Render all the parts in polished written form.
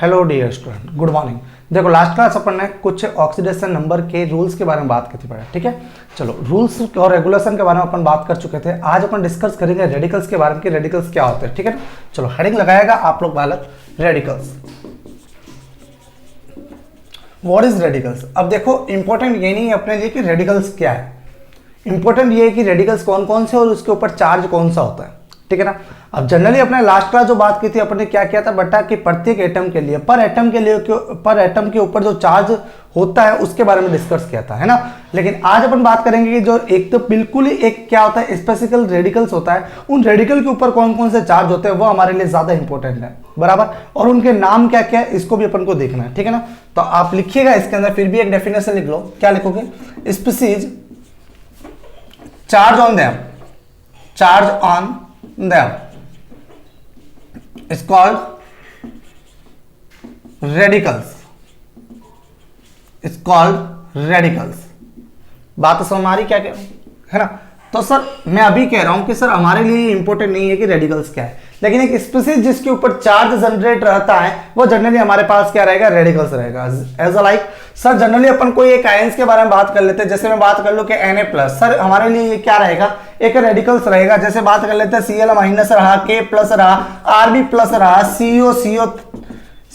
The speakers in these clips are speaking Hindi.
Hello dear student, good morning. देखो लास्ट क्लास अपन ने कुछ ऑक्सीडेशन नंबर के रूल्स के बारे में बात की थी पहले, ठीक है। चलो रूल्स और रेगुलेशन के बारे में अपन बात कर चुके थे। आज अपन डिस्कस करेंगे रेडिकल्स के बारे में कि रेडिकल्स क्या होते हैं, ठीक है। चलो हेडिंग लगाएगा आप लोग बालक, रेडिकल्स। What is radicals. अब देखो इंपॉर्टेंट ये नहीं है अपने लिए कि रेडिकल्स क्या है, इंपॉर्टेंट ये है कि रेडिकल्स कौन कौन से और उसके ऊपर चार्ज कौन सा होता है, ठीक है ना। अब जनरली अपने लास्ट क्लास जो बात की थी अपन ने क्या किया था बेटा कि प्रत्येक एटम के लिए पर एटम के ऊपर जो चार्ज होता है उसके बारे में डिस्कस किया था, है ना। लेकिन आज अपन बात करेंगे कि जो एक तो बिल्कुल ही एक क्या होता है स्पेसिफिक रेडिकल्स होता है, उन रेडिकल के ऊपर कौन कौन से चार्ज होते हैं वो हमारे लिए ज्यादा इंपॉर्टेंट है, बराबर। और उनके नाम क्या क्या है इसको भी अपन को देखना है, ठीक है ना। तो आप लिखिएगा इसके अंदर, फिर भी एक डेफिनेशन लिख लो। क्या लिखोगे? Species charge on them, charge on them is called radicals, is called radicals। बात तो समझ आ रही क्या कह रहा हूं, है ना। तो सर मैं अभी कह रहा हूं कि सर हमारे लिए इंपॉर्टेंट नहीं है कि रेडिकल्स क्या है, लेकिन एक स्पीसीज जिसके ऊपर चार्ज जनरेट रहता है वो जनरली हमारे पास क्या रहेगा, रेडिकल्स रहेगा। As a like sir generally अपन कोई एक आयंस के बारे में बात कर लेते हैं, जैसे मैं बात कर लूं कि Na+, सर हमारे लिए ये क्या रहेगा, एक रेडिकल्स रहेगा। जैसे बात कर लेते हैं Cl- रहा, K+ रहा, Rb+ रहा,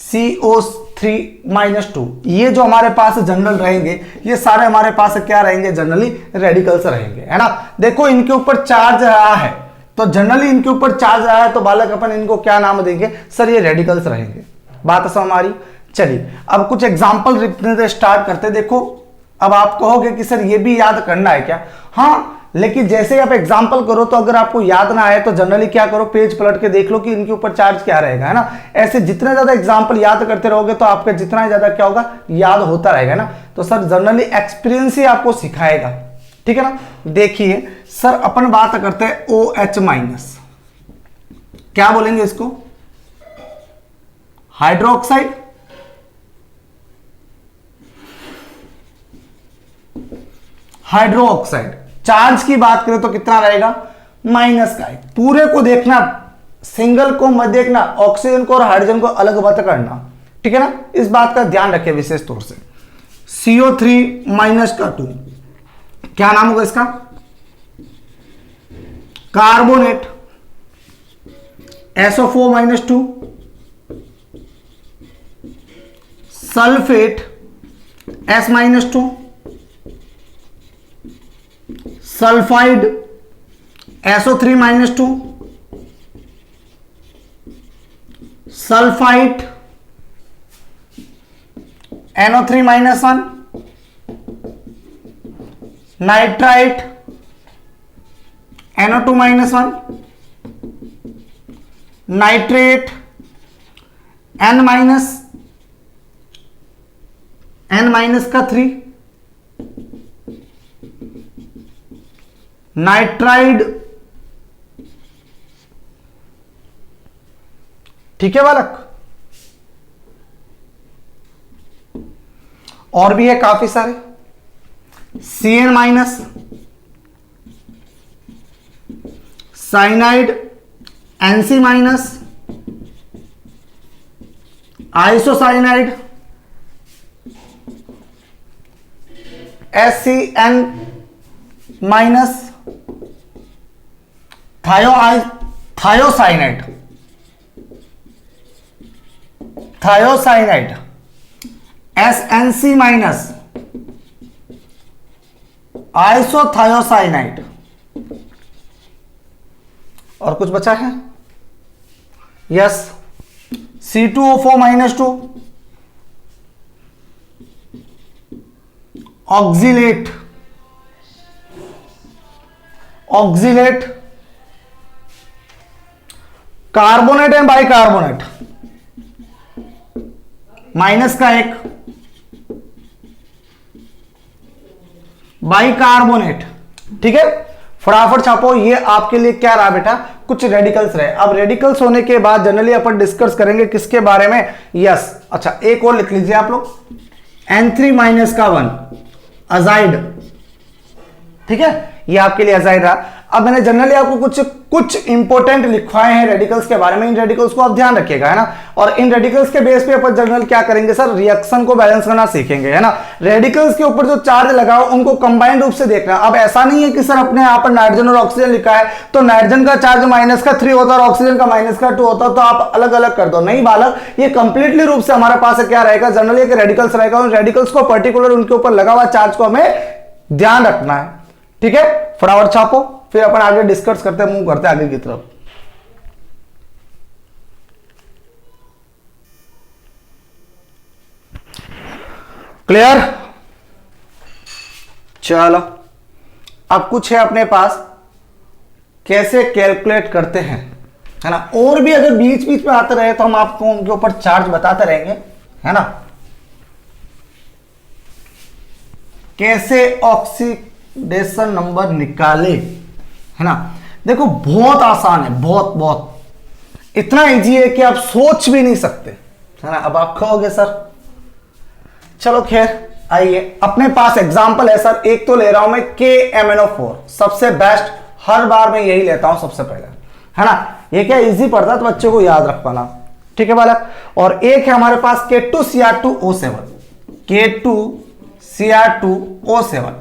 CO3-2, ये जो हमारे पास जनरल रहेंगे ये सारे हमारे पास क्या रहेंगे, जनरली रेडिकल्स रहेंगे, है ना। देखो इनके ऊपर चार्ज रहा है तो जनरली इनके ऊपर चार्ज रहा है तो बालक अपन इनको क्या नाम देंगे, सर ये रेडिकल्स रहेंगे। बात समझ हमारी। चलिए अब कुछ एग्जांपल स्टार्ट करते। देखो अब आप कहोगे कि सर ये भी याद करना है क्या, हाँ, लेकिन जैसे ही आप एग्जांपल करो तो अगर आपको याद ना आए तो जनरली क्या करो, पेज पलट के देख लो कि इनके ऊपर चार्ज क्या रहेगा, है ना। ऐसे जितने ज्यादा एग्जांपल याद करते रहोगे तो आपका जितना ज्यादा क्या होगा, याद होता रहेगा ना। तो सर जनरली एक्सपीरियंस ही आपको सिखाएगा, ठीक है ना। देखिए सर अपन बात करते हैं OH-, क्या बोलेंगे इसको, हाइड्रोक्साइड, हाइड्रोक्साइड। चार्ज की बात करें तो कितना रहेगा, माइनस का है। पूरे को देखना, सिंगल को मत देखना, ऑक्सीजन को और हाइड्रोजन को अलग मत करना, ठीक है ना। इस बात का ध्यान रखें विशेष तौर से। CO3-2 क्या नाम होगा इसका, carbonate. SO4-2 sulphate, S-2 sulphide, SO3-2 sulphite, NO3-1 nitrite, NO2-1 nitrate, N-3 nitride, ठीक है बालक। और भी है काफी सारे, Cn-, cyanide, Nc-, isocyanide, SCN-, thiocyanide, SNC-, आइसोथायोसाइनाइड। और कुछ बचा है, yes, C2O4-2 oxalate, carbonate and bicarbonate, minus का एक, बाइकार्बोनेट, ठीक है। फटाफट छापो। ये आपके लिए क्या रहा बेटा, कुछ रेडिकल्स रहे। अब रेडिकल्स होने के बाद जनरली अपन डिस्कस करेंगे किसके बारे में, यस। अच्छा एक और लिख लीजिए आप लोग, N3-1 अजाइड, ठीक है, ये आपके लिए अजाइड रहा। अब मैंने जनरली आपको कुछ इंपॉर्टेंट लिखवाए हैं रेडिकल्स के बारे में, इन रेडिकल्स को आप ध्यान रखिएगा, है ना। और इन रेडिकल्स के बेस पे अपन जनरल क्या करेंगे सर, रिएक्शन को बैलेंस करना सीखेंगे, है ना। रेडिकल्स के ऊपर जो चार्ज लगाओ उनको कंबाइंड रूप से देखना। अब ऐसा नहीं है कि सर अपने यहाँ पर नाइट्रोजन और ऑक्सीजन लिखा है तो नाइट्रोजन का चार्ज -3 होता है और ऑक्सीजन का -2 होता, तो आप अलग अलग कर दो। नहीं बालक, ये कंप्लीटली रूप से हमारे पास क्या रहेगा, जनरली एक रेडिकल्स रहेगा, उन रेडिकल्स को पर्टिकुलर उनके ऊपर लगा हुआ चार्ज को हमें ध्यान रखना है, ठीक है। फटाफट छापो, फिर अपन आगे डिस्कस करते हैं, मूव करते हैं आगे की तरफ। क्लियर? चलो, अब कुछ है अपने पास कैसे कैलकुलेट करते हैं, है ना। और भी अगर बीच बीच में आते रहे तो हम आपको उनके ऊपर चार्ज बताते रहेंगे, है ना। कैसे ऑक्सीडेशन नंबर निकाले, है ना। देखो बहुत आसान है, बहुत बहुत इतना इजी है कि आप सोच भी नहीं सकते, है ना। अब आप कहोगे सर चलो खैर आइए, अपने पास एग्जांपल है सर, एक तो ले रहा हूं मैं KMnO4, सबसे बेस्ट, हर बार मैं यही लेता हूं सबसे पहले, है ना। ये क्या इजी पड़ता है तो बच्चों को याद रख पाना, ठीक है बालक। और एक है हमारे पास K2Cr2O7, K2Cr2O7,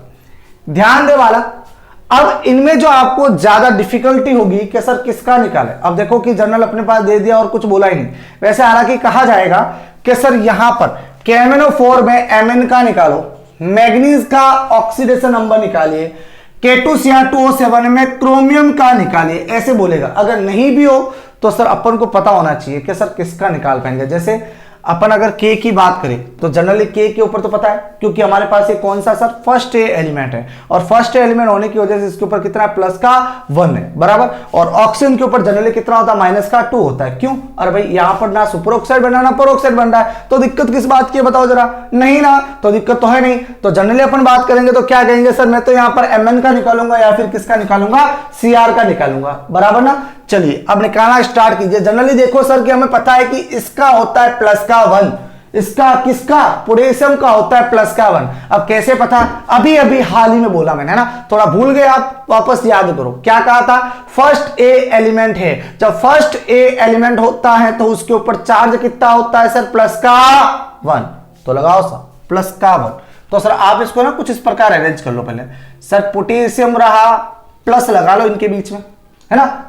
ध्यान दे बालक। अब इनमें जो आपको ज्यादा डिफिकल्टी होगी कि सर किसका निकाले, अब देखो कि जनरल अपने पास दे दिया और कुछ बोला ही नहीं, वैसे हालांकि कहा जाएगा कि सर यहां पर KMnO4 में Mn का निकालो, मैग्नीज का ऑक्सीडेशन नंबर निकालिए, K2Cr2O7 में क्रोमियम का निकालिए, ऐसे बोलेगा। अगर नहीं भी हो तो सर अपन को पता होना चाहिए कि सर किसका निकाल पाएंगे। जैसे अपन अगर K की बात करें तो जनरली K के ऊपर तो पता है, क्योंकि हमारे पास ये कौन सा सर, फर्स्ट ए एलिमेंट है, और फर्स्ट ए एलिमेंट होने की वजह से इसके ऊपर कितना है, +1 है, बराबर। और ऑक्सीजन के ऊपर जनरली कितना होता है, -2 होता है। क्यों? अरे भाई यहां पर ना सुपर ऑक्साइड बन रहा ना पर ऑक्साइड बन रहा है, तो दिक्कत किस बात की है बताओ जरा, नहीं ना, तो दिक्कत तो है नहीं। तो जनरली अपन बात करेंगे तो क्या कहेंगे सर, मैं तो यहां पर Mn का निकालूंगा या फिर किसका निकालूंगा, Cr का निकालूंगा, बराबर ना। चलिए अब निकालना स्टार्ट कीजिए। जनरली देखो सर कि हमें पता है कि इसका होता है +1, इसका किसका, पोटेशियम का होता है +1। अब कैसे पता, अभी अभी हाल ही में बोला मैंने, ना, थोड़ा भूल गए आप, वापस याद करो। क्या कहा था, फर्स्ट ए एलिमेंट है, जब फर्स्ट ए एलिमेंट होता है तो उसके ऊपर चार्ज कितना होता है सर, +1, तो लगाओ सर +1। तो सर आप इसको ना कुछ इस प्रकार अरेंज कर लो। पहले सर पोटेशियम रहा, प्लस लगा लो इनके बीच में, है ना,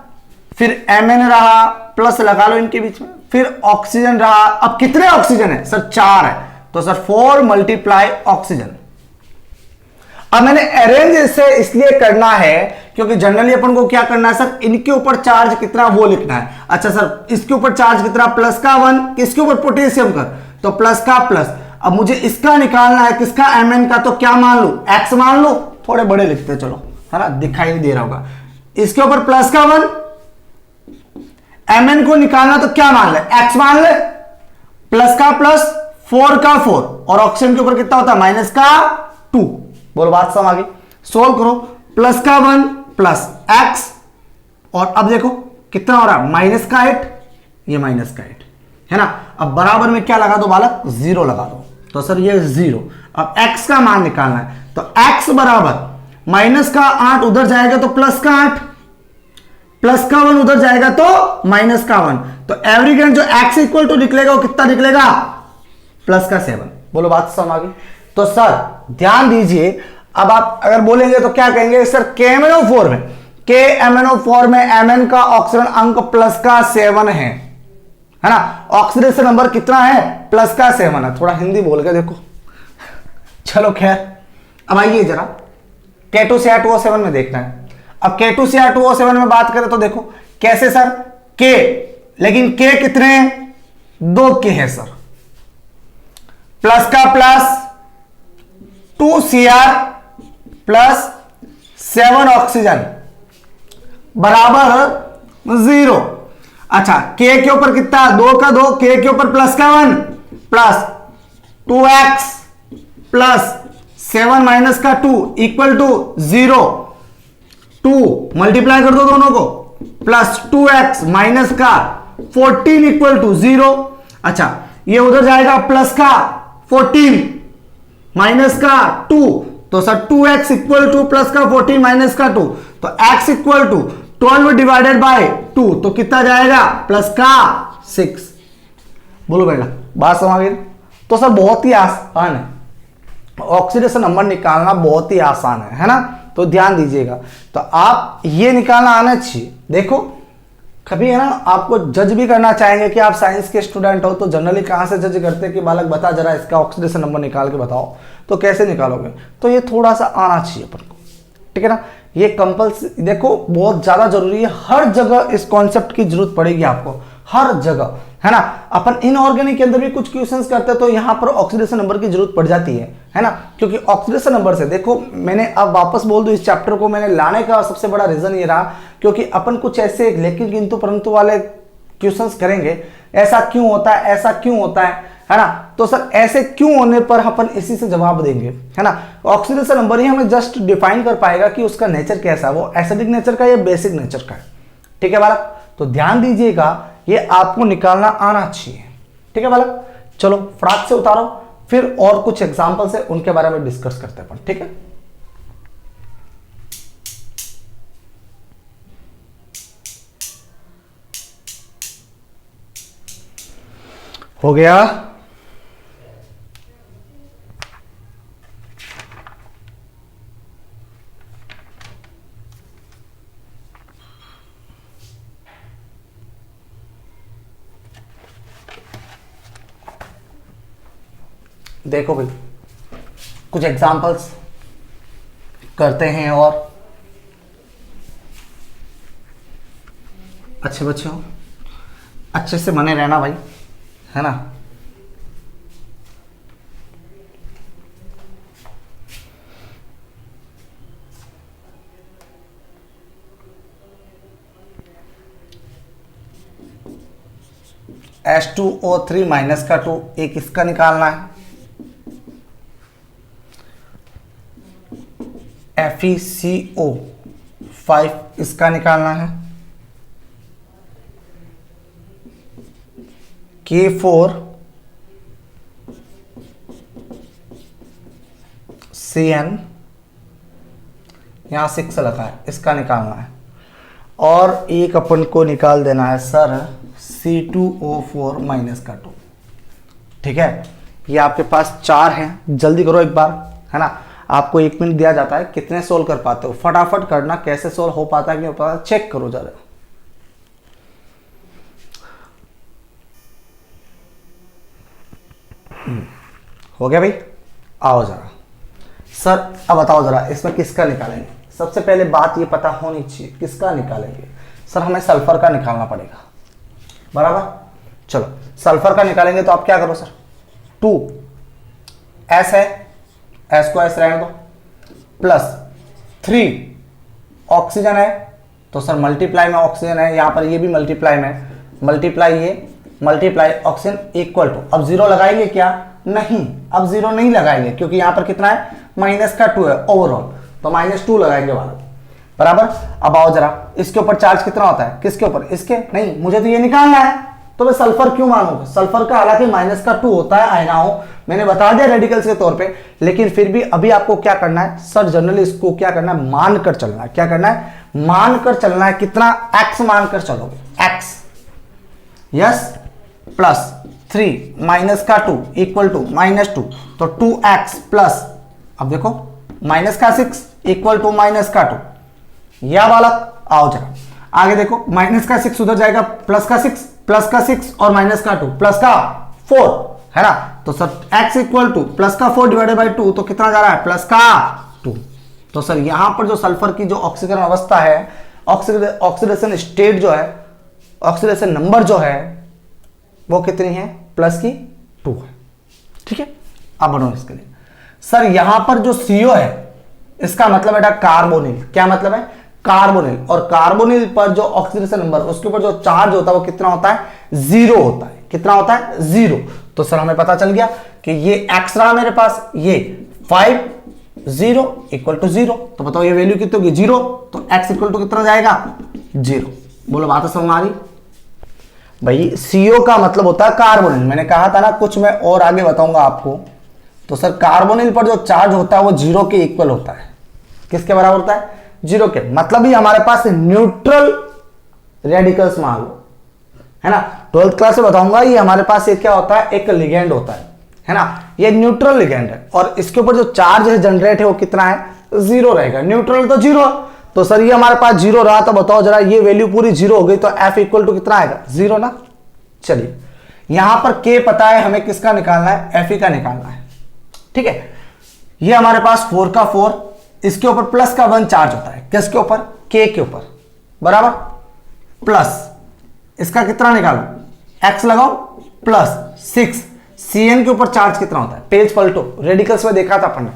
फिर Mn रहा, प्लस लगा लो इनके बीच में, फिर ऑक्सीजन रहा। अब कितने ऑक्सीजन है सर, 4 है, तो सर 4 × ऑक्सीजन। अब मैंने अरेंज इसे इसलिए करना है क्योंकि जनरली अपन को क्या करना है सर, इनके ऊपर चार्ज कितना वो लिखना है। अच्छा सर इसके ऊपर चार्ज कितना, +1, किसके ऊपर, पोटेशियम का, तो +। अब मुझे इसका निकालना है, किसका, Mn का, तो क्या मान लो, X मान लो, थोड़े बड़े लिखते चलो, है ना, दिखाई नहीं दे रहा होगा। इसके ऊपर +1, Mn को निकालना तो क्या मान ले, X मान ले, +, 4 का 4, और ऑक्सीजन के ऊपर कितना होता है, -2। बोलो बात समझ आ गई, सोल्व करो, +1 X, और अब देखो कितना हो रहा है, -8, ये -8, है ना। अब बराबर में क्या लगा दो बालक, 0 लगा दो, तो सर ये 0। अब X का मान निकालना है, तो X बराबर -8 उधर जाएगा तो +8, +1 उधर जाएगा तो -1, तो एवरीगेन जो X इक्वल टू निकलेगा वो कितना निकलेगा, +7। बोलो बात समझ आ गई। तो सर ध्यान दीजिए, अब आप अगर बोलेंगे तो क्या कहेंगे सर, KMnO4 में Mn का ऑक्सीजन अंक +7 है ना, ऑक्सीडेशन नंबर कितना है, +7 है। थोड़ा हिंदी बोल के देखो, चलो खैर। अब आइए जरा K2Cr2O7 में देखना है। अब K2Cr2O7 में बात करें तो देखो कैसे सर, K, लेकिन K कितने हैं, 2 K है सर, प्लस का प्लस 2Cr प्लस 7 ऑक्सीजन बराबर 0। अच्छा K के ऊपर कितना, 2 का 2, K के ऊपर +1 प्लस 2X प्लस 7 माइनस का 2 इक्वल टू 0, 2 मल्टीप्लाई कर दो दोनों को, प्लस 2X माइनस का 14 इक्वल टू 0। अच्छा ये उधर जाएगा प्लस का 14 माइनस का 2, तो sir 2x equal two plus का 14 माइनस का 2, तो x equal to 12 divided by 2, तो कितना जाएगा प्लस का 6। बोलो बेटा बात समझ गई। तो सर बहुत ही आसान है, ऑक्सीडेशन नंबर निकालना बहुत ही आसान है ना, तो ध्यान दीजिएगा। तो आप ये निकालना आना चाहिए। देखो कभी है ना आपको जज भी करना चाहेंगे कि आप साइंस के स्टूडेंट हो, तो जनरली कहाँ से जज करते हैं कि बालक बता जरा इसका ऑक्सीडेशन नंबर निकाल के बताओ, तो कैसे निकालोगे, तो ये थोड़ा सा आना चाहिए अपन को, ठीक है ना। ये कंपल्सरी देखो बहुत ज्यादा जरूरी है, हर जगह इस कॉन्सेप्ट की जरूरत पड़ेगी आपको, हर जगह है ना। अपन इनऑर्गेनिक के अंदर भी कुछ क्वेश्चंस करते हैं तो यहाँ पर ऑक्सीडेशन नंबर की जरूरत पड़ जाती है ना, क्योंकि ऑक्सीडेशन नंबर से देखो मैंने अब वापस बोल दूं, इस चैप्टर को मैंने लाने का सबसे बड़ा रीजन ये रहा क्योंकि अपन कुछ ऐसे लेकिन किंतु परंतु वाले क्वेश्चंस करेंगे, ऐसा क्यों होता है, ऐसा क्यों होता है ना। तो सर ऐसे क्यों होने पर अपन इसी से जवाब देंगे, है ना। ऑक्सीडेशन नंबर ही हमें जस्ट डिफाइन कर पाएगा कि उसका नेचर कैसा है, वो एसिडिक नेचर का या बेसिक नेचर का है, ठीक है बालक। तो ध्यान दीजिएगा ये आपको निकालना आना चाहिए, ठीक है बालक। चलो फटाक से उतारो, फिर और कुछ एग्जांपल्स है उनके बारे में डिस्कस करते हैं अपन, ठीक है। हो गया। देखो भाई कुछ एग्जांपल्स करते हैं और अच्छे बच्चों अच्छे से बने रहना भाई, है ना। H2O3 माइनस का 2 एक इसका निकालना है, FeCO5 इसका निकालना है, K4CN यहां 6 लगा है, इसका निकालना है। और एक अपन को निकाल देना है सर C2O4 माइनस का 2, ठीक है। ये आपके पास 4 हैं, जल्दी करो एक बार, है ना। आपको 1 मिनट दिया जाता है, कितने सोल्व कर पाते हो फटाफट करना, कैसे सोल्व हो पाता है कि नहीं हो पाता चेक करो जरा। हो गया भाई, आओ जरा सर अब बताओ जरा इसमें किसका निकालेंगे। सबसे पहले बात ये पता होनी चाहिए किसका निकालेंगे। सर हमें सल्फर का निकालना पड़ेगा, बराबर। चलो सल्फर का निकालेंगे तो आप क्या करो सर, 2 S है, S को S रहने दो, प्लस 3 ऑक्सीजन है, तो सर मल्टीप्लाई में ऑक्सीजन है, यहां पर ये भी मल्टीप्लाई में, मल्टीप्लाई ये मल्टीप्लाई ऑक्सीजन इक्वल टू, अब 0 लगाएंगे क्या, नहीं अब 0 नहीं लगाएंगे क्योंकि यहां पर कितना है माइनस का 2 है ओवरऑल, तो -2 लगाएंगे बराबर। अब आओ जरा इसके ऊपर चार्ज कितना होता है, किसके ऊपर, इसके, नहीं मुझे तो ये निकालना है, तो मैं सल्फर क्यों मानूंगा। सल्फर का हालांकि -2 होता है आयनाओं, मैंने बता दिया रेडिकल्स के तौर पे, लेकिन फिर भी अभी आपको क्या करना है सर, जनरली इसको क्या करना है मानकर चलना है। क्या करना है, मानकर चलना है। कितना, x मानकर चलोगे, x यस, प्लस 3 माइनस का 2 इक्वल टू -2, तो 2x प्लस, अब देखो माइनस का 6 इक्वल टू माइनस का 2, या बालक आओ जरा आगे देखो, माइनस का 6 उधर जाएगा, प्लस का 6 और माइनस का 2 प्लस का 4, है ना। तो sir x equal two plus का 4 डिवाइडेड बाई 2, तो कितना जा रहा है प्लस का 2। तो सर यहां पर जो सल्फर की जो ऑक्सीकरण अवस्था है, ऑक्सीडेशन स्टेट जो है, ऑक्सीडेशन नंबर जो है वो कितनी है, प्लस की 2 है, ठीक है। अब बढ़ो इसके लिए सर, यहां पर जो CO है इसका मतलब बेटा कार्बोनिल, क्या मतलब है कार्बोनिल, और कार्बोनिल पर जो ऑक्सीडेशन नंबर उसके ऊपर जो चार्ज होता है वो कितना होता है, 0 होता है। कितना होता है, 0। तो सर हमें पता चल गया कि ये x रहा मेरे पास, ये 5 0 इक्वल टू 0, तो बताओ ये वैल्यू कितनी होगी 0, तो x इक्वल टू कितना जाएगा 0। बोलो बात समझ में आ रही भाई। CO का मतलब होता है कार्बोनिल, मैंने कहा था ना कुछ मैं और आगे बताऊंगा आपको तो सर कार्बोनिल पर जो चार्ज होता है वो 0 के इक्वल होता है। किसके बराबर होता है? 0 के। मतलब ही हमारे पास न्यूट्रल रेडिकल्स मान लो, है ना। 12th क्लास से बताऊंगा ये हमारे पास ये क्या होता है, एक लिगेंड होता है ना। ये न्यूट्रल लिगेंड है और इसके ऊपर जो चार्ज है जनरेट है वो कितना है? 0 रहेगा। न्यूट्रल तो 0, तो सर ये हमारे पास 0 रहा, तो बताओ जरा ये वैल्यू पूरी 0 हो गई तो F इक्वल टू कितना आएगा? 0 ना। चलिए यहां पर K पता है हमें, किसका निकालना है? Fe का निकालना है, ठीक है। ये हमारे पास 4 का 4, इसके ऊपर प्लस का 1 चार्ज होता है। किसके ऊपर? K के ऊपर, बराबर। प्लस इसका कितना निकालो? X लगाओ, प्लस 6 Cn के ऊपर चार्ज कितना होता है? पेज पलटो, रेडिकल्स में देखा था अपन ने,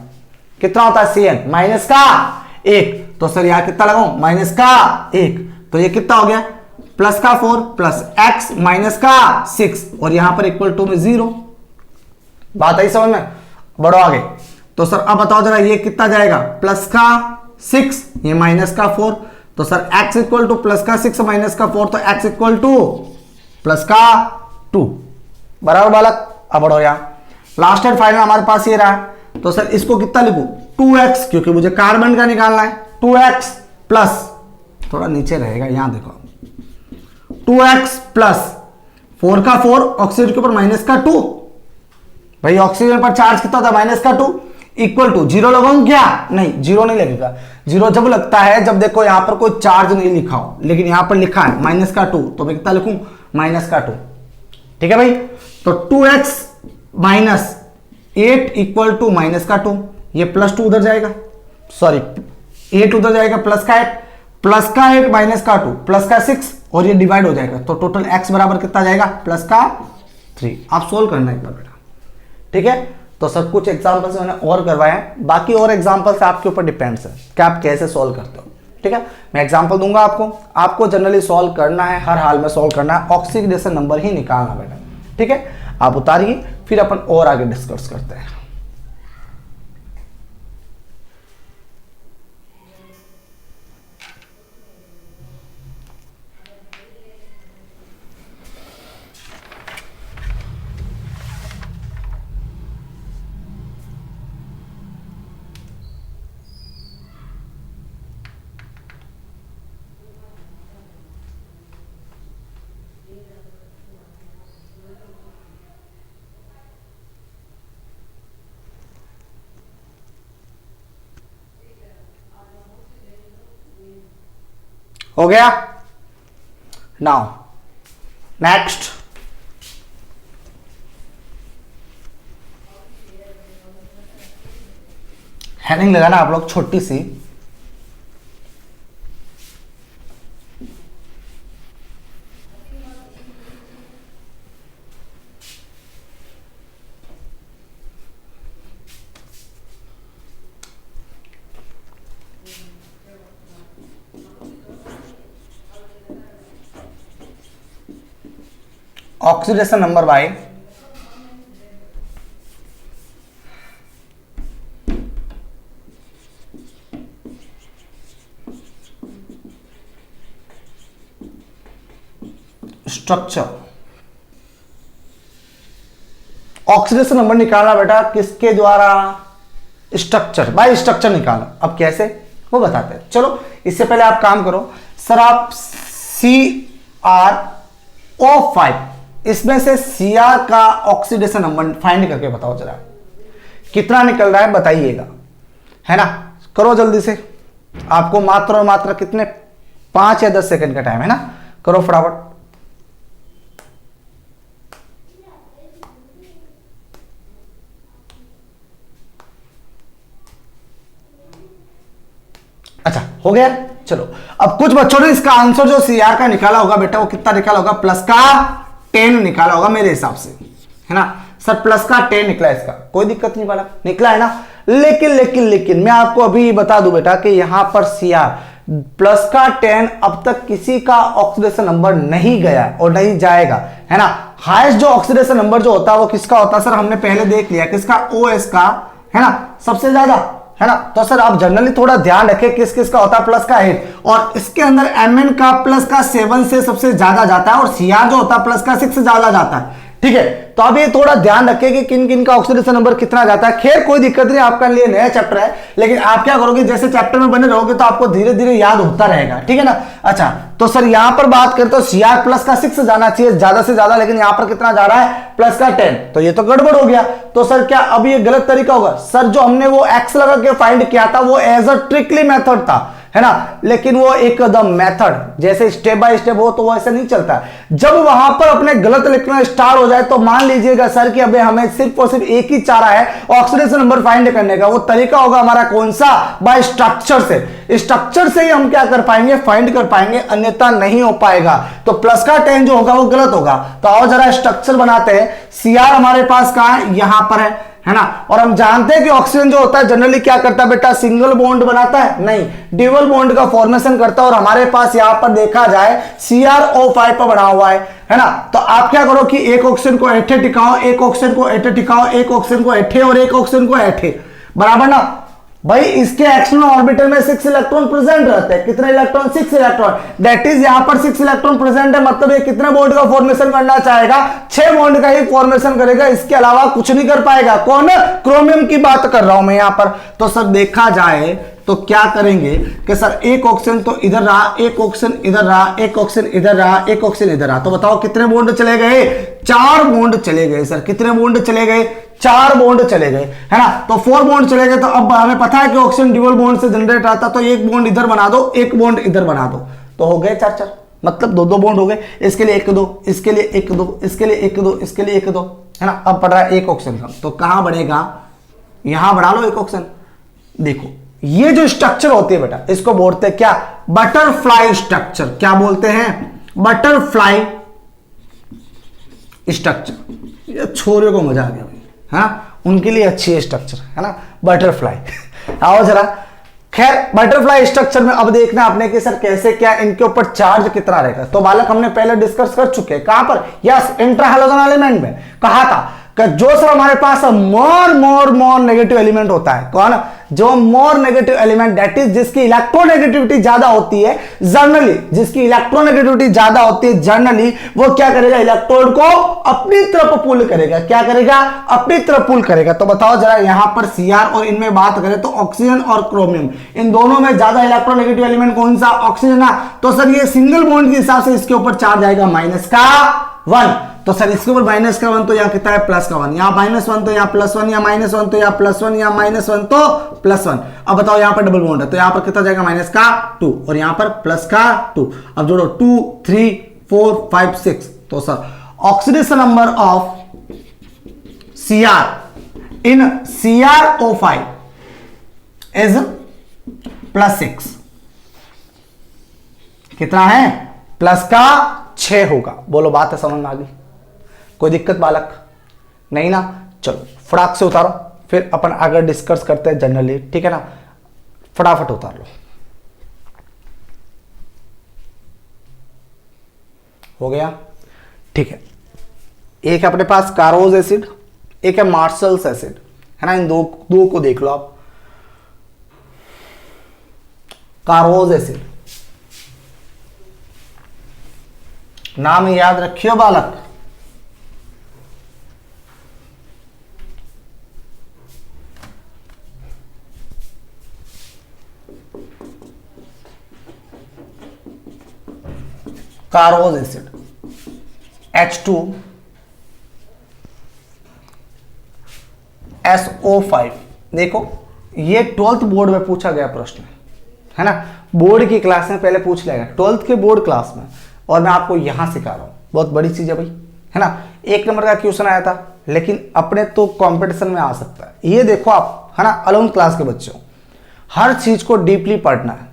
कितना होता है Cn? माइनस का 1। तो सर यहां कितना लगाऊं? माइनस का 1। तो ये कितना हो गया? प्लस का 4 प्लस x माइनस का 6 और यहां पर इक्वल टू में 0। बात आई समझ में? बढ़ो आगे। तो सर अब बताओ जरा ये कितना जाएगा? प्लस का 6, ये माइनस का 4। तो sir x equal two plus का 6 माइनस का 4, तो x इक्वल टू प्लस का 2, बराबर बालक। अब बढ़ो यहां, लास्ट एंड फाइनल हमारे पास ये रहा। तो सर इसको कितना लिखूं? 2x, क्योंकि मुझे कार्बन का निकालना है। 2x प्लस, थोड़ा नीचे रहेगा, यहां देखो, 2x प्लस 4 का 4, ऑक्सीजन के ऊपर माइनस का 2। भाई ऑक्सीजन पर चार्ज कितना होता है? माइनस का 2, इक्वल टू 0 लगाऊं क्या? नहीं, 0 नहीं लगेगा। 0 जब लगता है जब देखो यहां पर कोई चार्ज नहीं लिखा हो, लेकिन यहां पर लिखा है माइनस का 2, तो मैं कितना लिखूं? माइनस का 2, ठीक है भाई। तो 2x minus 8 equal to minus का 2, ये प्लस 2 उधर जाएगा, सॉरी 8 उधर जाएगा, प्लस का 8, प्लस का 8 माइनस का 2 प्लस का 6 और ये डिवाइड हो जाएगा। तो टोटल x बराबर कितना जाएगा? प्लस का 3। आप सोल्व करना एक बार बेटा, ठीक है। तो सब कुछ एग्जाम्पल्स मैंने और करवाए हैं, बाकी और एग्जाम्पल्स आपके ऊपर डिपेंड्स है कि आप कैसे सोल्व करते हो, ठीक है। मैं एग्जाम्पल दूंगा आपको जनरली सोल्व करना है, हर हाल में सोल्व करना है, ऑक्सीडेशन नंबर ही निकालना बेटा, ठीक है। आप उतारिए, फिर अपन और आगे डिस्कस करते हैं। हो गया। नाउ नेक्स्ट, हेडिंग लगाना आप लोग छोटी सी, oxidation number by structure. Oxidation number निकालना बेटा किसके द्वारा? स्ट्रक्चर, बाय स्ट्रक्चर निकालना। अब कैसे वो बताते हैं। चलो इससे पहले आप काम करो, सर आप CrO5 इसमें से Cr का ऑक्सीडेशन नंबर फाइंड करके बताओ जरा, कितना निकल रहा है बताइएगा, है ना। करो जल्दी से, आपको मात्र और मात्र कितने 5 या 10 सेकंड का टाइम है ना, करो फटाफट। अच्छा हो गया। चलो अब कुछ बच्चों ने इसका आंसर जो Cr का निकाला होगा बेटा, वो कितना निकाला होगा? प्लस का 10 निकाला होगा मेरे हिसाब से, है ना। सर प्लस का 10 निकला, इसका कोई दिक्कत नहीं वाला निकला है ना। लेकिन मैं आपको अभी बता दूं बेटा कि यहां पर Cr प्लस का 10 अब तक किसी का ऑक्सीडेशन नंबर नहीं गया और नहीं जाएगा, है ना। हाईएस्ट जो ऑक्सीडेशन नंबर जो होता है वो किसका होता है? सर हमने पहले देख लिया किसका? OS का, है ना, सबसे ज्यादा, है ना। तो सर आप जनरली थोड़ा ध्यान रखें किस किस का होता है प्लस का 8, और इसके अंदर Mn का प्लस का 7 से सबसे ज्यादा जाता है, और Cr जो होता है प्लस का 6 से ज्यादा जाता है। ठीक है। तो अब ये थोड़ा ध्यान रखें कि किन किन का ऑक्सीडेशन नंबर कितना जाता है। खैर कोई दिक्कत नहीं, आपका लिए नया चैप्टर है, लेकिन आप क्या करोगे, जैसे चैप्टर में बने रहोगे तो आपको धीरे धीरे याद होता रहेगा, ठीक है ना। अच्छा, तो सर यहां पर बात करते हो CR प्लस का 6 जाना चाहिए ज्यादा से ज्यादा, लेकिन यहां पर कितना जा रहा है, प्लस का 10, तो ये तो गड़बड़ हो गया। तो सर क्या अब ये गलत तरीका होगा? सर जो हमने वो एक्स लगा के फाइंड किया था वो एज अ ट्रिकली मेथड था, है ना, लेकिन वो एकदम मेथड जैसे स्टेप बाय स्टेप हो तो वो ऐसे नहीं चलता। जब वहां पर अपने गलत लिखना स्टार्ट हो जाए तो मान लीजिएगा सर कि अबे हमें सिर्फ और सिर्फ एक ही चारा है ऑक्सीडेशन नंबर फाइंड करने का। वो तरीका होगा हमारा कौन सा? बाय स्ट्रक्चर से। स्ट्रक्चर से ही हम क्या कर पाएंगे, फाइंड कर पाएंगे, अन्यथा नहीं हो पाएगा। तो प्लस का 10 जो होगा वो गलत होगा। तो आओ जरा स्ट्रक्चर बनाते हैं। CR हमारे पास कहां है? यहां पर है ना। और हम जानते हैं कि ऑक्सीजन जो होता है जनरली क्या करता है बेटा, सिंगल बॉन्ड बनाता है, नहीं, डबल बॉन्ड का फॉर्मेशन करता है। और हमारे पास यहां पर देखा जाए CrO5 पर बना हुआ है ना। तो आप क्या करो कि एक ऑक्सीजन को ऐठे टिकाओ, एक ऑक्सीजन को ऐठे टिकाओ, एक ऑक्सीजन को ऐठे और एक ऑक्सीजन को ऐठे, बराबर ना भाई। इसके एक्सटर्नल ऑर्बिटल में 6 इलेक्ट्रॉन प्रेजेंट रहते हैं। कितने इलेक्ट्रॉन? 6 इलेक्ट्रॉन। दैट इज यहां पर 6 इलेक्ट्रॉन प्रेजेंट है, मतलब ये कितने बॉन्ड का फॉर्मेशन करना चाहेगा? 6 बॉन्ड का ही फॉर्मेशन करेगा, इसके अलावा कुछ नहीं कर पाएगा। कौन? क्रोमियम की बात कर रहा हूं मैं यहां पर। तो सर देखा जाए तो क्या करेंगे कि सर एक ऑक्सीजन तो इधर रहा, एक ऑक्सीजन इधर रहा, एक ऑक्सीजन इधर रहा, एक ऑक्सीजन इधर रहा। तो बताओ कितने बॉन्ड चले गए? 4 बॉन्ड चले गए सर। कितने बॉन्ड चले गए? 4 बॉन्ड चले गए, है ना। तो 4 बॉन्ड चले गए। तो अब हमें पता है कि ऑक्सीजन डबल बॉन्ड से जनरेट आता, तो एक बॉन्ड इधर बना दो, एक बॉन्ड इधर बना दो, तो हो गए 4 4, मतलब 2 2 बॉन्ड हो गए। इसके लिए 1 2, इसके लिए 1 2, इसके लिए 1 2, इसके लिए 1 2, है ना। अब पड़ रहा है एक ऑक्सीजन का, तो कहां बढ़ेगा? यहां बढ़ा लो एक ऑक्सीजन। देखो ये जो स्ट्रक्चर होती है बेटा, इसको बोलते हैं क्या? Butterfly structure. क्या बोलते हैं? Butterfly structure. ये छोरे को मजा आ गया भाई, है ना, उनके लिए अच्छी है स्ट्रक्चर, है ना, बटरफ्लाई। आओ जरा, खैर बटरफ्लाई स्ट्रक्चर में अब देखना आपने कि सर कैसे क्या इनके ऊपर चार्ज कितना रहेगा। तो बालक हमने पहले डिस्कस कर चुके हैं, कहां पर? यस, इंट्रा हैलोजन एलिमेंट में। कहा था कि जो सर हमारे पास मोर नेगेटिव एलिमेंट होता है, कौन? जो more negative element, that is जिसकी इलेक्ट्रोनेगेटिविटी ज्यादा होती है जनरली, जिसकी इलेक्ट्रोनेगेटिविटी ज्यादा होती है जनरली, वो क्या करेगा? इलेक्ट्रोड को अपनी तरफ पुल करेगा। क्या करेगा? अपनी तरफ पुल करेगा। तो बताओ जरा, यहां पर CR और इनमें बात करें तो ऑक्सीजन और क्रोमियम, इन दोनों में ज्यादा इलेक्ट्रोनेगेटिव एलिमेंट कौन सा? ऑक्सीजन ना। तो सर ये सिंगल बॉन्ड के हिसाब से इसके ऊपर चार्ज आएगा -1। तो सर इसके ऊपर -1 तो यहाँ कितना है? +1। यहाँ -1 तो यहाँ +1, यहाँ -1 तो यहाँ +1, यहाँ -1 तो +1। अब बताओ यहाँ पर डबल बॉन्ड है तो यहाँ पर कितना जाएगा? -2 और यहाँ पर +2। अब जोड़ो 2 3 4 5 6। तो sir oxidation number of CR in CrO5 is +6। कितना है? +6 होगा। बोलो बात है समझ में आ गई? कोई दिक्कत बालक? नहीं ना। चलो फटाक से उतारो, फिर अपन आगे डिस्कस करते हैं जनरली, ठीक है ना। फटाफट उतार लो। हो गया? ठीक है। एक अपने पास कारोज एसिड, एक है मार्शल्स एसिड, है ना। इन दो को देख लो आप। कारोज एसिड, नाम याद रखियो बालक। कारोज एसिड H2SO5। देखो ये 12th बोर्ड में पूछा गया प्रश्न है ना। बोर्ड की क्लास में पहले पूछ लिया गया, 12th के बोर्ड क्लास में, और मैं आपको यहां सिखा रहा हूं। बहुत बड़ी चीज है भाई, है ना। 1 नंबर का क्वेश्चन आया था, लेकिन अपने तो कंपटीशन में आ सकता है। ये देखो आप, है ना, 11th क्लास के बच्चों, हर चीज को डीपली पढ़ना है,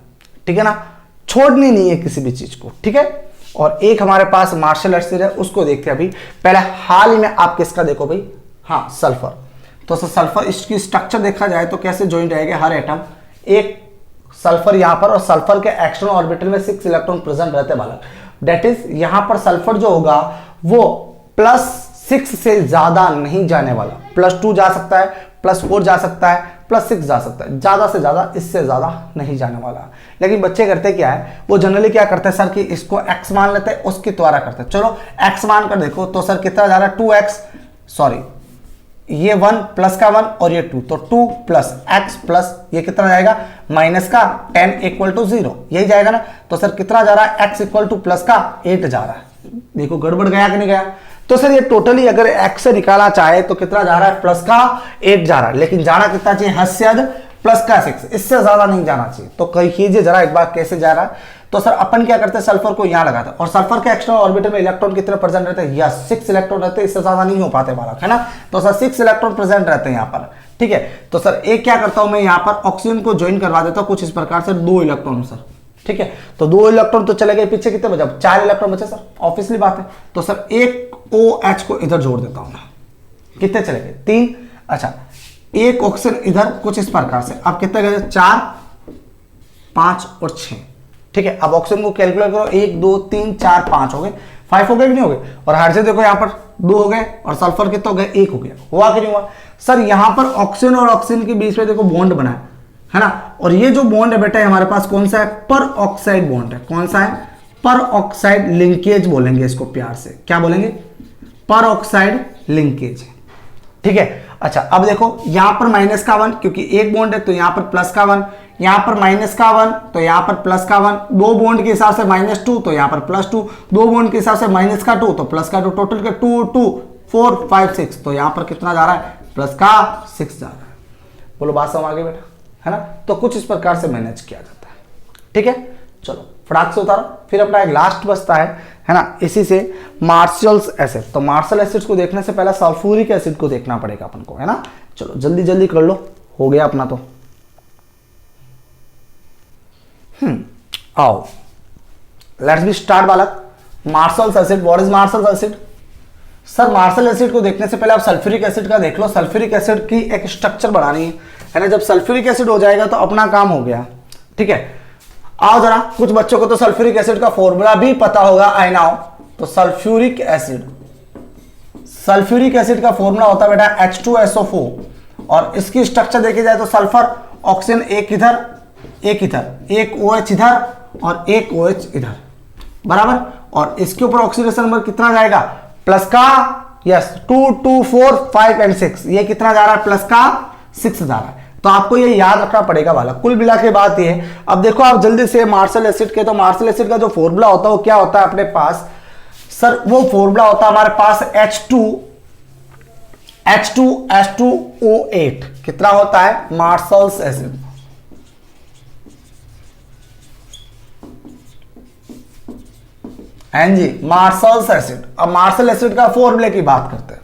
ठीक है ना, छोड़नी नहीं है किसी भी चीज को, ठीक है। और एक हमारे पास मार्शल एसिड है, उसको देखते हैं अभी। पहले हाल ही में आप किसका देखो भाई? हाँ, सल्फर। तो सल्फर, इसकी स्ट्रक्चर देखा जाए तो कैसे ज्वाइंट रहेगा हर एटम? एक सल्फर यहां पर, और सल्फर के एक्सटर्नल ऑर्बिटल में 6 इलेक्ट्रॉन प्रेजेंट रहते हैं बालक। दैट इज यहां पर सल्फर जो होगा वो +6 से ज्यादा नहीं जाने वाला। +2 जा सकता है, +4 जा सकता है, +6 जा सकता है, ज्यादा से ज्यादा, इससे ज्यादा नहीं जाने वाला। लेकिन बच्चे करते क्या है, वो जनरली क्या करते हैं सर कि इसको x मान लेते हैं, उसके द्वारा करते हैं। चलो x मान कर देखो तो सर कितना जा रहा है 2x, सॉरी ये 1 प्लस का 1 और ये 2, तो 2 प्लस x प्लस ये कितना जाएगा माइनस का 10 इक्वल टू 0, यही जाएगा ना। तो सर कितना जा रहा है x इक्वल टू प्लस का 8 जा रहा है। देखो गड़बड़ गया कि नहीं गया। तो सर ये टोटली अगर x से निकाला चाहे तो कितना जा रहा है प्लस का 8 जा रहा है, लेकिन जाना कितना चाहिए हद से हद प्लस का 6, इससे ज्यादा नहीं जाना चाहिए। तो कीजिए जरा एक बार कैसे जा रहा है। तो सर अपन क्या करते हैं, सल्फर को यहां लगाते हैं और सल्फर के एक्सटर्नल ऑर्बिटल में इलेक्ट्रॉन कितने प्रेजेंट रहते हैं, या 6 इलेक्ट्रॉन रहते हैं, इससे ज्यादा नहीं हो पाते बालक, है ना। तो सर 6 इलेक्ट्रॉन प्रेजेंट रहते हैं यहाँ पर, ठीक है। तो सर एक क्या करता हूं मैं यहाँ पर ऑक्सीजन को ज्वाइन करवा देता हूं कुछ इस प्रकार से, 2 इलेक्ट्रॉन सर, ठीक है। तो 2 इलेक्ट्रॉन तो चले गए, पीछे कितने बचे, 4 इलेक्ट्रॉन बचे सर, ऑब्वियसली बात है। तो सर एक OH को इधर जोड़ देता हूं, कितने चले गए 3, अच्छा एक ऑक्सीजन इधर कुछ इस प्रकार से, अब कितने गए 4 5 और 6, ठीक है। अब ऑक्सीजन को कैलकुलेट करो, 1 2 3 4 5 हो गए, 5 हो गए कि नहीं हो गए। और हाइड्रोजन देखो यहाँ पर 2 हो गए और सल्फर कितने हो गए 1 हो गया, हुआ कि नहीं हुआ सर। यहाँ पर ऑक्सीजन और ऑक्सीजन के बीच में देखो बॉन्ड बना है ना। और ये जो बॉन्ड है बेटा हमारे पास कौन सा है, पर ऑक्साइड बॉन्ड है। कौन सा है, पर ऑक्साइड लिंकेज बोलेंगे इसको प्यार से, क्या बोलेंगे, पर ऑक्साइड लिंकेज, ठीक है। अच्छा अब देखो यहां पर माइनस का 1, क्योंकि एक बॉन्ड है तो यहां पर प्लस का 1, यहां पर माइनस का 1 तो यहां पर प्लस का 1, 2 बॉन्ड के हिसाब से -2 तो यहां पर +2, 2 बॉन्ड के हिसाब से माइनस का 2 तो प्लस का 2, टोटल के 2 2 4 5 6, तो यहां पर कितना जा रहा है प्लस का 6 जा रहा है। बोलो बात समझ आ गई बेटा, है ना। तो कुछ इस प्रकार से मैनेज किया जाता है, ठीक है। चलो फटाक से उतारो, फिर अपना एक लास्ट बचता है ना, इसी से मार्शल्स एसिड। तो मार्शल एसिड को देखने से पहले सल्फ्यूरिक एसिड को देखना पड़ेगा अपन को, है ना। चलो जल्दी जल्दी कर लो, हो गया अपना तो। आओ लेट्स बी स्टार्ट बालक। Marshall's acid, what is Marshall's acid sir. Marshall acid को देखने से पहले आप सल्फ्यूरिक एसिड का देख लो। सल्फ्यूरिक एसिड की एक स्ट्रक्चर बनानी है ना। जब सल्फ्यूरिक एसिड हो जाएगा तो अपना काम हो गया, ठीक है। आओ जरा, कुछ बच्चों को तो सल्फ्यूरिक एसिड का फॉर्मूला भी पता होगा, आई नाउ। तो सल्फ्यूरिक एसिड, सल्फ्यूरिक एसिड का फॉर्मूला होता है बेटा H2SO4, और इसकी स्ट्रक्चर देखी जाए तो सल्फर ऑक्सीजन एक इधर एक इधर, एक OH इधर और एक OH इधर, बराबर। और इसके ऊपर ऑक्सीडेशन नंबर कितना जाएगा प्लस का, यस 2 2 4 5 एंड 6, ये कितना जा रहा है प्लस का 6 जा रहा है। तो आपको ये याद रखना पड़ेगा वाला। कुल मिला के बात ये है। अब देखो आप जल्दी से मार्शल एसिड के, तो मार्शल एसिड का जो फॉर्मूला होता है वो क्या होता है अपने पास सर, वो फॉर्मूला होता है हमारे पास H2O8। कितना होता है मार्शल्स एसिड, हैं जी, मार्शल्स एसिड। अब मार्शल एसिड का फॉर्मूले की बात करते हैं।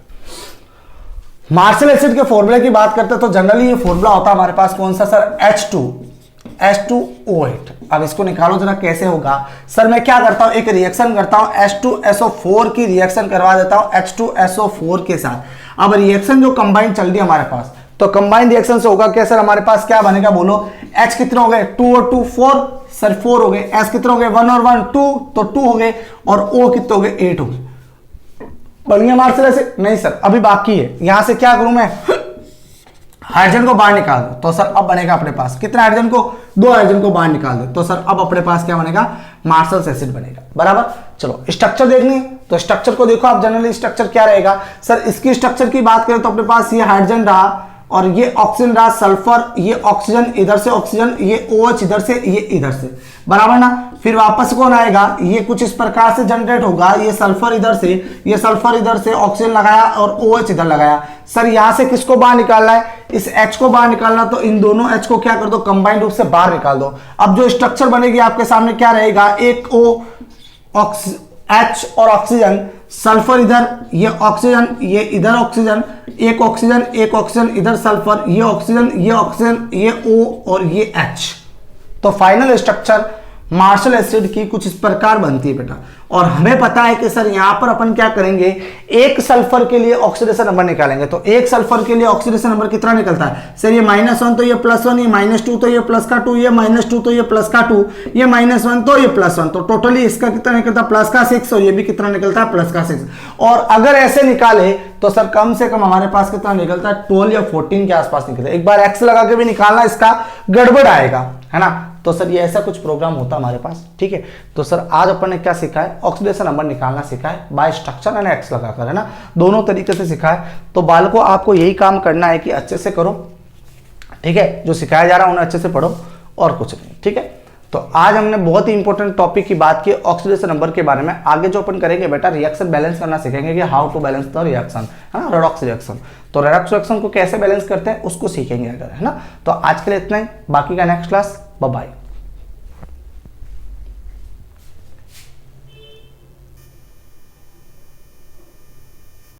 मार्शल एसिड के फॉर्मूले की बात करते हैं तो जनरली ये फॉर्मूला होता है हमारे पास कौन सा सर, H2O8। अब इसको निकालो जरा, कैसे होगा सर। मैं क्या करता हूं, एक रिएक्शन करता हूं, H2SO4 की रिएक्शन करवा देता हूं H2SO4 के साथ। अब रिएक्शन जो कंबाइन चल रही है हमारे पास, तो कंबाइन रिएक्शन से होगा क्या सर, हमारे पास क्या बनेगा बोलो। H कितने हो गए 2 और 2 4 सर 4 हो गए। S कितने हो गए 1 और 1 2 तो 2 हो गए, और O कितने हो गए 8 हो गए। बढ़िया मार्शल एसिड नहीं सर, अभी बाकी है। यहां से क्या करूं मैं, हाइड्रोजन को बाहर निकाल दो, तो सर अब बनेगा अपने पास कितना हाइड्रोजन को, 2 हाइड्रोजन को बाहर निकाल दो, तो सर अब अपने पास क्या बनेगा मार्शल एसिड बनेगा, बराबर। चलो स्ट्रक्चर देखनी, तो स्ट्रक्चर को देखो आप, जनरली स्ट्रक्चर क्या रहेगा सर। इसकी स्ट्रक्चर की बात करें तो अपने पास ये हाइड्रोजन रहा और ये ऑक्सीजन रहा, सल्फर, ये ऑक्सीजन इधर से ऑक्सीजन, ये OH इधर से, ये इधर से, बराबर ना। फिर वापस कौन आएगा, ये कुछ इस प्रकार से जनरेट होगा, ये सल्फर इधर से, ये सल्फर इधर से, ऑक्सीजन लगाया और OH इधर लगाया। सर यहां से किसको बाहर निकालना है, इस H को बाहर निकालना, तो इन दोनों H को क्या कर दो, कंबाइंड रूप से बाहर निकाल दो। अब जो स्ट्रक्चर बनेगी आपके सामने क्या रहेगा, एक H और ऑक्सीजन, सल्फर इधर, ये ऑक्सीजन, ये इधर ऑक्सीजन, एक ऑक्सीजन एक ऑक्सीजन, इधर सल्फर, ये ऑक्सीजन ये ऑक्सीजन, ये O और ये H। तो फाइनल स्ट्रक्चर मार्शल एसिड की कुछ इस प्रकार बनती है बेटा। और हमें पता है कि सर यहां पर अपन क्या करेंगे, एक सल्फर के लिए ऑक्सीडेशन नंबर निकालेंगे। तो एक सल्फर के लिए ऑक्सीडेशन नंबर कितना निकलता है सर, ये -1 तो ये +1, ये -2 तो ये +2, ये -2 तो ये +2, ये -1 तो ये +1, तो टोटली इसका कितना निकलता है +6, और ये भी कितना निकलता है +6। और अगर ऐसे निकाले तो सर कम से कम हमारे पास कितना निकलता है 12 या 14 के आसपास निकलता है। एक बार एक्स लगा के भी निकालना, इसका गड़बड़ आएगा, है ना। तो सर ये ऐसा कुछ प्रोग्राम होता है हमारे पास, ठीक है। तो सर आज अपन ने क्या सीखा है, ऑक्सीडेशन नंबर निकालना सीखा है बाय स्ट्रक्चर एंड एक्स लगाकर, है ना, दोनों तरीके से सीखा है। तो बालकों आपको यही काम करना है कि अच्छे से करो, ठीक है, जो सिखाया जा रहा है उन्हें अच्छे से पढ़ो और कुछ नहीं, ठीक है। तो आज हमने बहुत ही इंपॉर्टेंट टॉपिक की बात की ऑक्सीडेशन नंबर के बारे में। आगे जो अपन करेंगे बेटा रिएक्शन बैलेंस करना सीखेंगे कि how to balance the reaction, है ना, रेडॉक्स रिएक्शन। तो रेडॉक्स रिएक्शन को कैसे बैलेंस करते हैं उसको सीखेंगे अगर, है ना। तो आज के लिए इतना ही, बाकी का नेक्स्ट क्लास, बाय बाय।